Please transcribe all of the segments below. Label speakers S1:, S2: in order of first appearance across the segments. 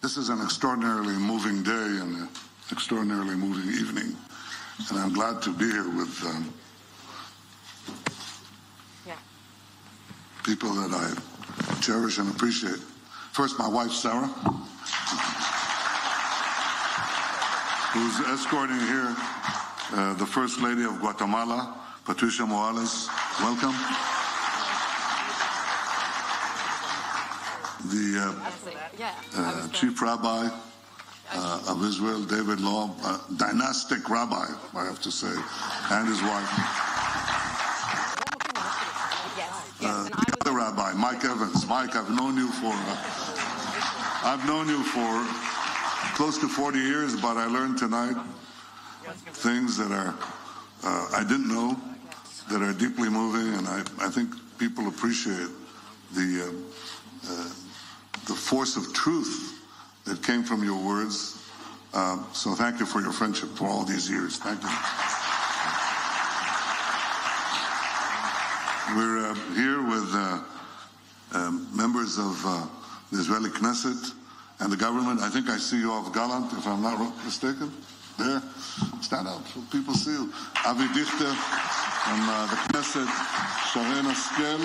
S1: This is an extraordinarily moving day and an extraordinarily moving evening, and I'm glad to be here with people that I cherish and appreciate. First, my wife, Sarah, who's escorting here the First Lady of Guatemala, Patricia Morales. Welcome. The Chief Rabbi of Israel, David Law, dynastic rabbi, I have to say, and his wife. The rabbi, Mike Evans. Mike, I've known you for close to 40 years, but I learned tonight things that are I didn't know, that are deeply moving, and I think people appreciate the force of truth that came from your words. So thank you for your friendship for all these years. Thank you. We're here with members of the Israeli Knesset and the government. I think I see you off Gallant, if I'm not mistaken. There, stand out so people see you. Avi Dichter from the Knesset, Sharren Haskel,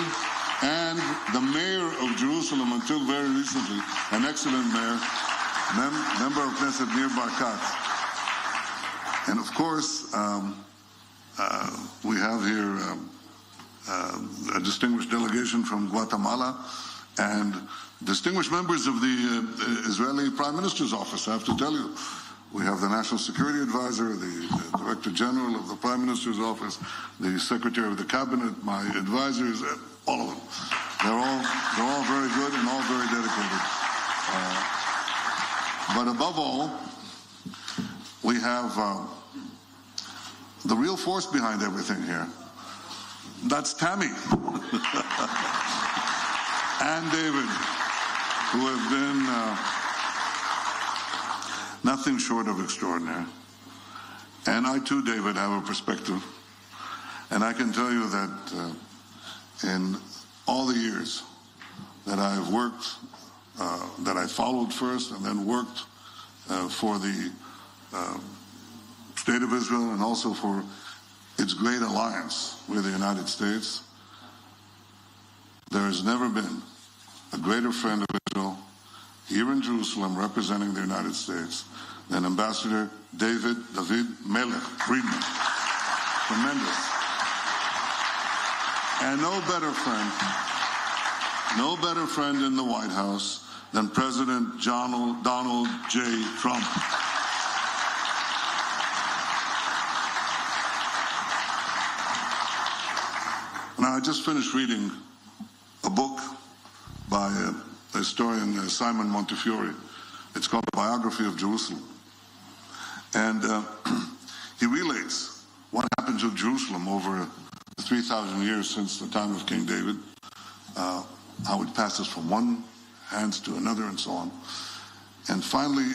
S1: and the mayor of Jerusalem until very recently, an excellent mayor, member of Knesset Nir Barkat. And of course, we have here a distinguished delegation from Guatemala and distinguished members of the Israeli Prime Minister's office. I have to tell you, we have the National Security Advisor, the Director General of the Prime Minister's office, the Secretary of the Cabinet, my advisors, all of them. They're all very good and all very dedicated. But above all, we have the real force behind everything here. That's Tammy and David, who have been nothing short of extraordinary. And I too, David, have a perspective. And I can tell you that in all the years that I've worked, that I followed first and then worked for the State of Israel and also for its great alliance with the United States, there has never been a greater friend of Israel here in Jerusalem representing the United States than Ambassador David Melech Friedman. Tremendous. And no better friend in the White House than President Donald J. Trump. Now, I just finished reading a book by a historian, Simon Montefiore. It's called The Biography of Jerusalem. And he relates what happened to Jerusalem over the 3,000 years since the time of King David, how it passes from one hands to another and so on. And finally,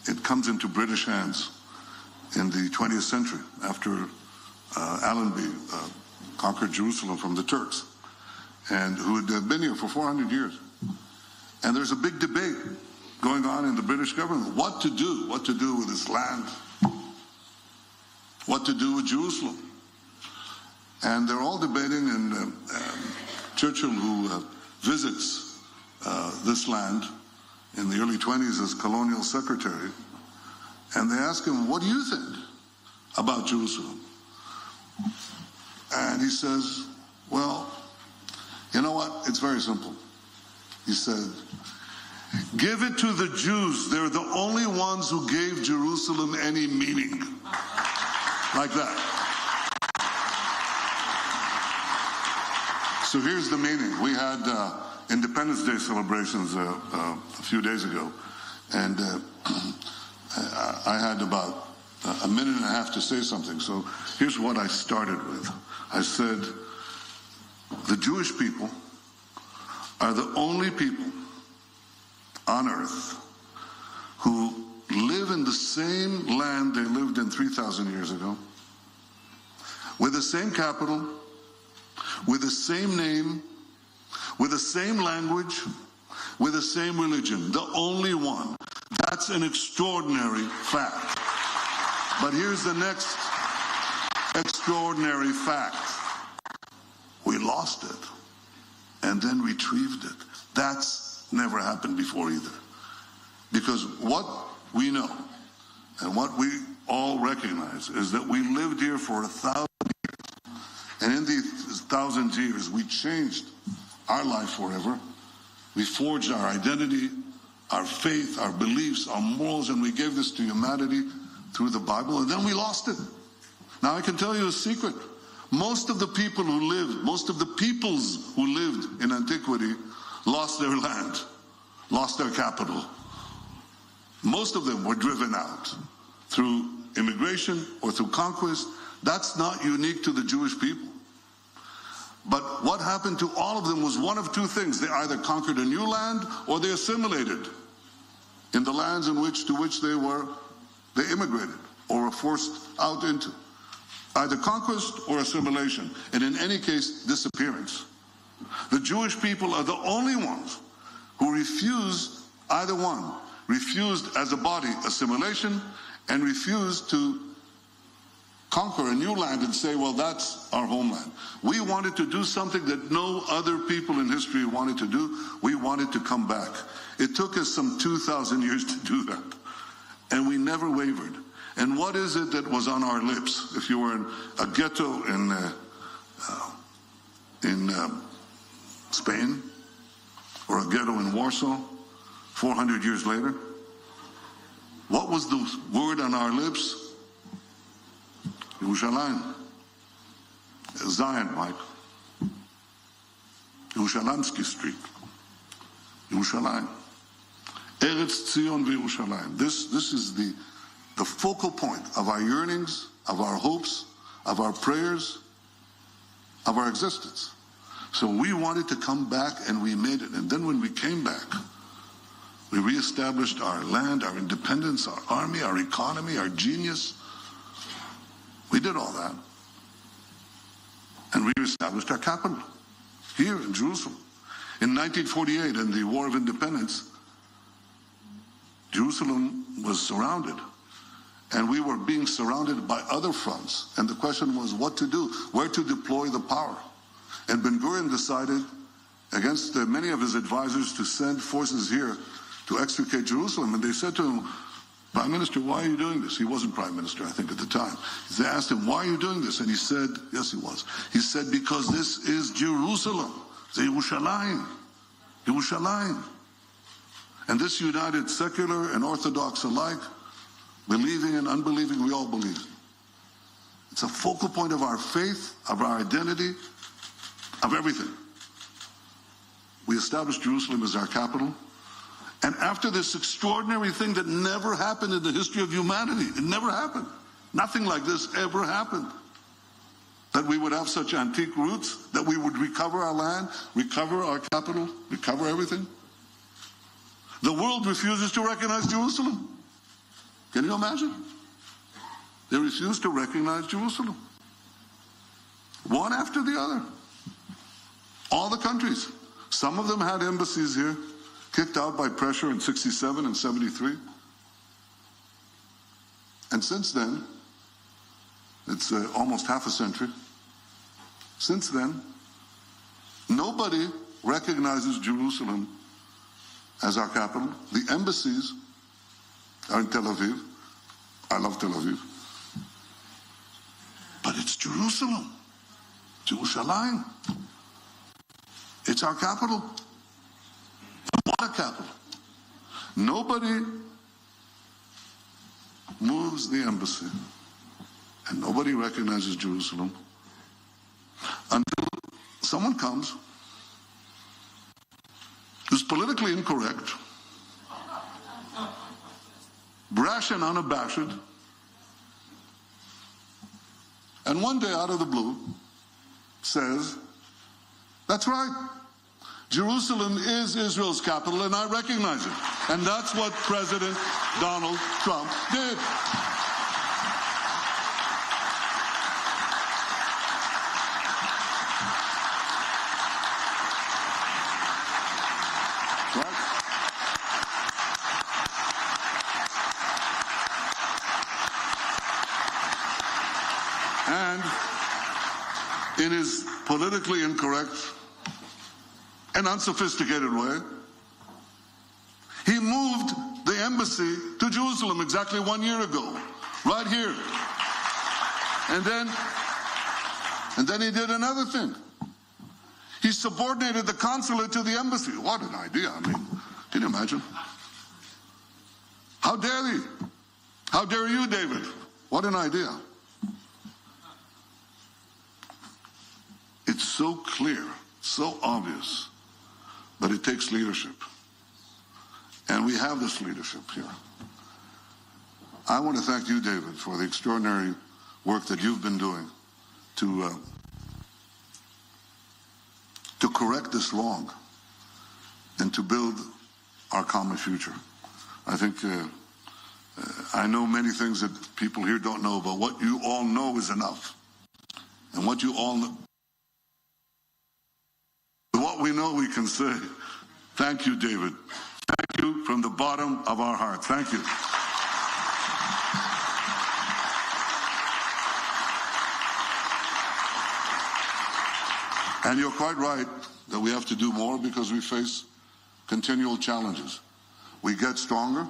S1: it comes into British hands in the 20th century after Allenby conquered Jerusalem from the Turks, and who had been here for 400 years. And there's a big debate going on in the British government, what to do with this land, what to do with Jerusalem. And they're all debating, and Churchill, who visits this land in the early 20s as colonial secretary, and they ask him, what do you think about Jerusalem? And he says, well, you know what? It's very simple. He said, give it to the Jews. They're the only ones who gave Jerusalem any meaning. Like that. So here's the meaning. We had Independence Day celebrations a few days ago, and I had about a minute and a half to say something. So here's what I started with. I said, the Jewish people are the only people on earth who live in the same land they lived in 3,000 years ago, with the same capital, with the same name, with the same language, with the same religion, the only one. That's an extraordinary fact. But here's the next extraordinary fact. We lost it and then retrieved it. That's never happened before either. Because what we know and what we all recognize is that we lived here for 1,000 years. And in these 1,000 years, we changed our life forever. We forged our identity, our faith, our beliefs, our morals, and we gave this to humanity through the Bible, and then we lost it. Now, I can tell you a secret. Most of the people who lived, most of the peoples who lived in antiquity lost their land, lost their capital. Most of them were driven out through immigration or through conquest. That's not unique to the Jewish people. But what happened to all of them was one of two things. They either conquered a new land or they assimilated in the lands to which they immigrated or were forced out into. Either conquest or assimilation, and in any case, disappearance. The Jewish people are the only ones who refused either one. Refused as a body assimilation and refused to conquer a new land and say, well, that's our homeland. We wanted to do something that no other people in history wanted to do. We wanted to come back. It took us some 2,000 years to do that, and we never wavered. And what is it that was on our lips? If you were in a ghetto in Spain or a ghetto in Warsaw 400 years later, what was the word on our lips? Yerushalayim. Zion, Mike. Yerushalayimsky Street. Yerushalayim. Eretz Zion v'Yerushalayim. This is the focal point of our yearnings, of our hopes, of our prayers, of our existence. So we wanted to come back, and we made it. And then when we came back, we reestablished our land, our independence, our army, our economy, our genius. We did all that. And we reestablished our capital here in Jerusalem. In 1948, in the War of Independence, Jerusalem was surrounded. And we were being surrounded by other fronts. And the question was what to do, where to deploy the power. And Ben-Gurion decided, against many of his advisors, to send forces here to extricate Jerusalem. And they said to him, Prime Minister, why are you doing this? He wasn't Prime Minister, I think, at the time. They asked him, why are you doing this? And he said, yes, he was. He said, because this is Jerusalem. It's Yerushalayim. Yerushalayim. And this united secular and Orthodox alike, believing and unbelieving, we all believe. It's a focal point of our faith, of our identity, of everything. We established Jerusalem as our capital. And after this extraordinary thing that never happened in the history of humanity, it never happened. Nothing like this ever happened. That we would have such antique roots, that we would recover our land, recover our capital, recover everything. The world refuses to recognize Jerusalem. Can you imagine? They refuse to recognize Jerusalem. One after the other. All the countries. Some of them had embassies here, kicked out by pressure in 67 and 73. And since then, it's almost half a century. Since then, nobody recognizes Jerusalem as our capital. The embassies are in Tel Aviv. I love Tel Aviv. But it's Jerusalem. Yerushalayim. It's our capital. What a capital. Nobody moves the embassy and nobody recognizes Jerusalem until someone comes who's politically incorrect, brash and unabashed, and one day out of the blue says, that's right, Jerusalem is Israel's capital and I recognize it. And that's what President Donald Trump did. Right? in his politically incorrect and unsophisticated way, he moved the embassy to Jerusalem exactly 1 year ago, right here. And then he did another thing. He subordinated the consulate to the embassy. What an idea. I mean, can you imagine? How dare he? How dare you, David? What an idea. It's so clear, so obvious, but it takes leadership. And we have this leadership here. I want to thank you, David, for the extraordinary work that you've been doing to correct this wrong and to build our common future. I think I know many things that people here don't know, but what you all know is enough. And what you all know, what we know we can say. Thank you, David. Thank you from the bottom of our heart. Thank you. And you're quite right that we have to do more because we face continual challenges. We get stronger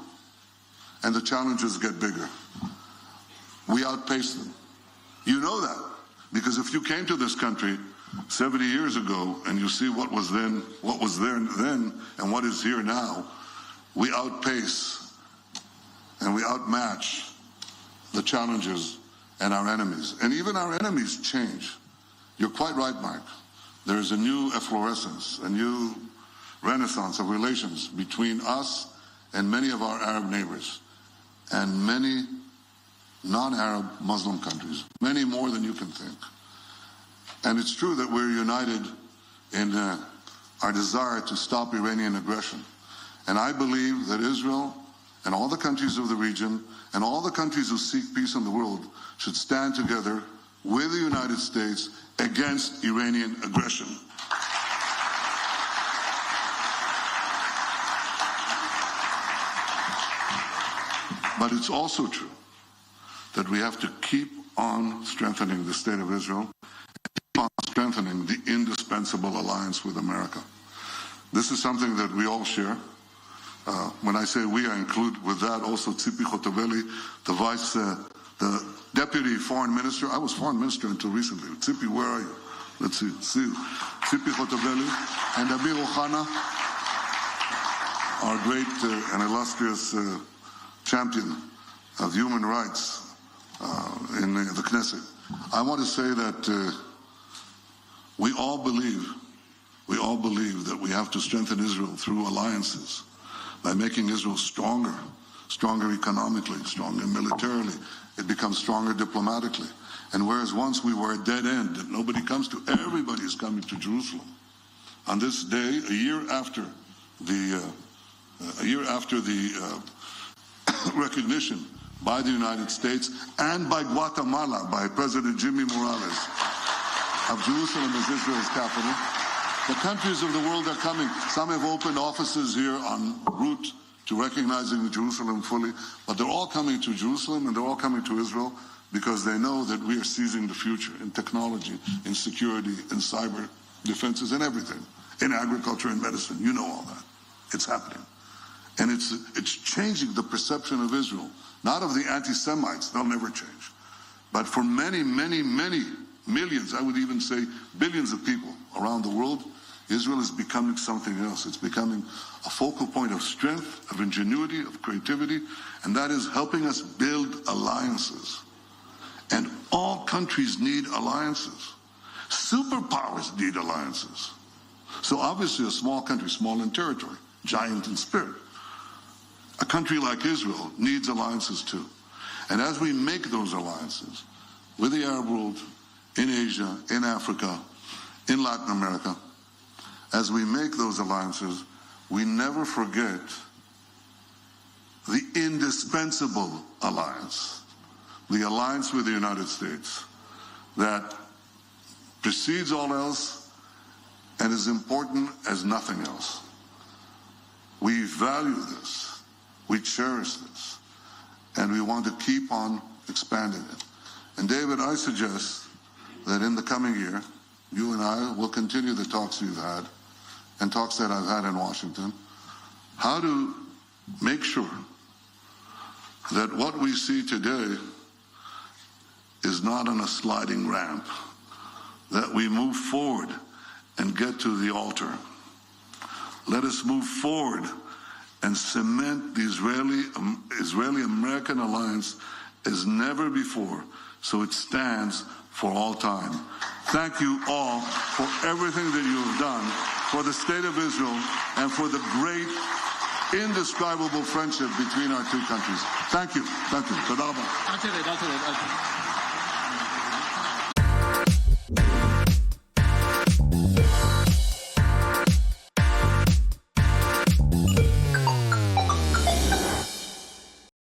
S1: and the challenges get bigger. We outpace them. You know that because if you came to this country 70 years ago and you see what was there then and what is here now, we outpace and we outmatch the challenges and our enemies. And even our enemies change. You're quite right, Mark. There's a new efflorescence, a new renaissance of relations between us and many of our Arab neighbors and many non-Arab Muslim countries, many more than you can think. And it's true that we're united in our desire to stop Iranian aggression. And I believe that Israel and all the countries of the region and all the countries who seek peace in the world should stand together with the United States against Iranian aggression. But it's also true that we have to keep on strengthening the state of Israel, keep on strengthening the indispensable alliance with America. This is something that we all share. When I say we, I include with that also Tzipi Hotovely, the Deputy Foreign Minister. I was Foreign Minister until recently. Tzipi, where are you? Let's see. Tzipi Hotovely and Amir Ohana, our great and illustrious champion of human rights in the Knesset. I want to say that we all believe that we have to strengthen Israel through alliances by making Israel stronger economically, stronger militarily. It becomes stronger diplomatically. And whereas once we were a dead end that nobody comes to, everybody is coming to Jerusalem. On this day, a year after the recognition by the United States and by Guatemala, by President Jimmy Morales, of Jerusalem as Israel's capital, the countries of the world are coming. Some have opened offices here en route to recognizing Jerusalem fully, but they're all coming to Jerusalem and they're all coming to Israel because they know that we are seizing the future in technology, in security, in cyber defenses, in everything, in agriculture and medicine. You know all that. It's happening. And it's changing the perception of Israel, not of the anti-Semites, they'll never change, but for many, many, many millions, I would even say billions of people around the world, Israel is becoming something else. It's becoming a focal point of strength, of ingenuity, of creativity, and that is helping us build alliances. And all countries need alliances. Superpowers need alliances. So obviously a small country, small in territory, giant in spirit, a country like Israel needs alliances too. And as we make those alliances with the Arab world, in Asia, in Africa, in Latin America, as we make those alliances, we never forget the indispensable alliance, the alliance with the United States that precedes all else and is important as nothing else. We value this, we cherish this, and we want to keep on expanding it. And David, I suggest that in the coming year, you and I will continue the talks we've had and talks that I've had in Washington, how to make sure that what we see today is not on a sliding ramp, that we move forward and get to the altar. Let us move forward and cement the Israeli-American alliance as never before, so it stands for all time. Thank you all for everything that you have done for the state of Israel and for the great, indescribable friendship between our two countries. Thank you. Thank you. Toda rabah.